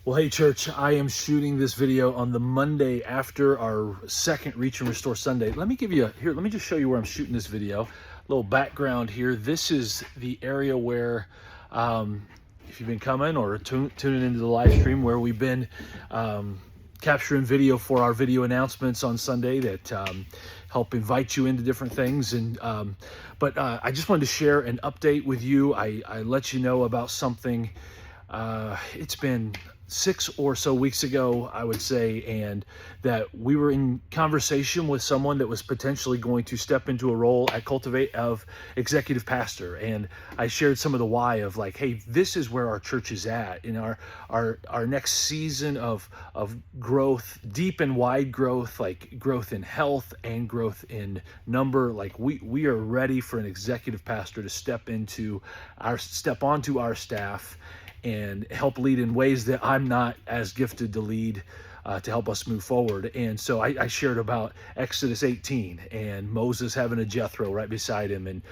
Well, hey church, I am shooting this video on the Monday after our second Reach and Restore Sunday. Let me just show you where I'm shooting this video. A little background here. This is the area where, if you've been coming or tuning into the live stream, where we've been capturing video for our video announcements on Sunday that help invite you into different things. But I just wanted to share an update with you. I let you know about something. It's been 6 or so weeks ago, I would say, and that we were in conversation with someone that was potentially going to step into a role at Cultivate of executive pastor. And I shared some of the why of like, hey, this is where our church is at in our next season of growth, deep and wide growth, like growth in health and growth in number. Like we are ready for an executive pastor to step onto our staff and help lead in ways that I'm not as gifted to lead, to help us move forward. And so I shared about Exodus 18 and Moses having a Jethro right beside him, and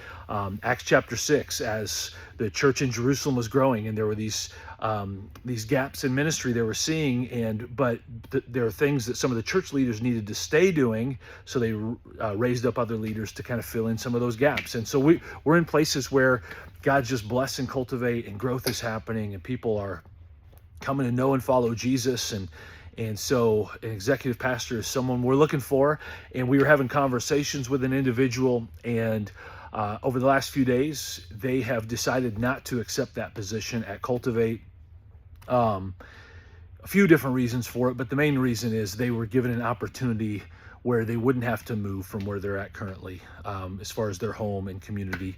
Acts chapter 6 as the church in Jerusalem was growing, and there were these gaps in ministry they were seeing, but there are things that some of the church leaders needed to stay doing, so they raised up other leaders to kind of fill in some of those gaps. And so we're in places where God's just blessing Cultivate, and growth is happening, and people are coming to know and follow Jesus. And so an executive pastor is someone we're looking for, and we were having conversations with an individual, and over the last few days, they have decided not to accept that position at Cultivate. A few different reasons for it, but the main reason is they were given an opportunity where they wouldn't have to move from where they're at currently, as far as their home and community,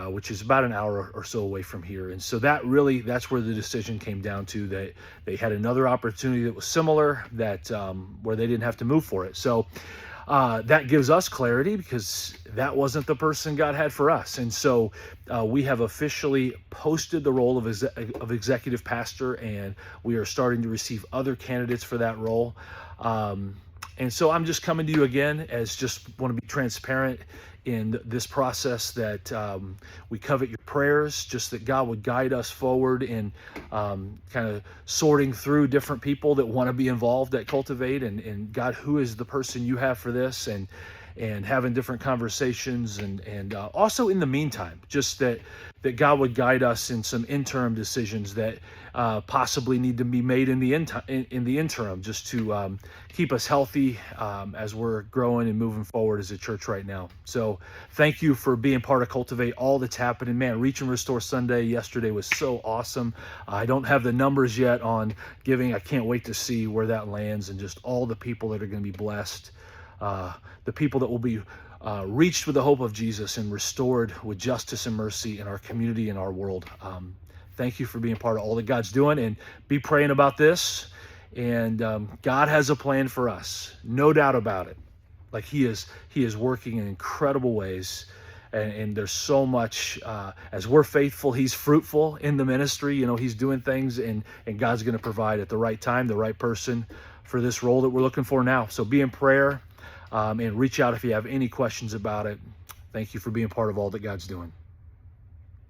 which is about an hour or so away from here. And so that's where the decision came down to, that they had another opportunity that was similar, that where they didn't have to move for it. So that gives us clarity, because that wasn't the person God had for us. And so we have officially posted the role of executive pastor, and we are starting to receive other candidates for that role. And so I'm just coming to you again as just want to be transparent in this process, that we covet your prayers, just that God would guide us forward in kind of sorting through different people that want to be involved at Cultivate, and God, who is the person you have for this, and having different conversations, and also in the meantime, just that God would guide us in some interim decisions that possibly need to be made in the interim, just to keep us healthy as we're growing and moving forward as a church right now. So thank you for being part of Cultivate, all that's happening. Man, Reach and Restore Sunday yesterday was so awesome. I don't have the numbers yet on giving. I can't wait to see where that lands, and just all the people that are going to be blessed. The people that will be reached with the hope of Jesus and restored with justice and mercy in our community and our world. Thank you for being part of all that God's doing, and be praying about this. And God has a plan for us, no doubt about it. Like He is working in incredible ways, and there's so much. As we're faithful, He's fruitful in the ministry. You know, He's doing things, and God's going to provide at the right time the right person for this role that we're looking for now. So be in prayer. And reach out if you have any questions about it. Thank you for being part of all that God's doing.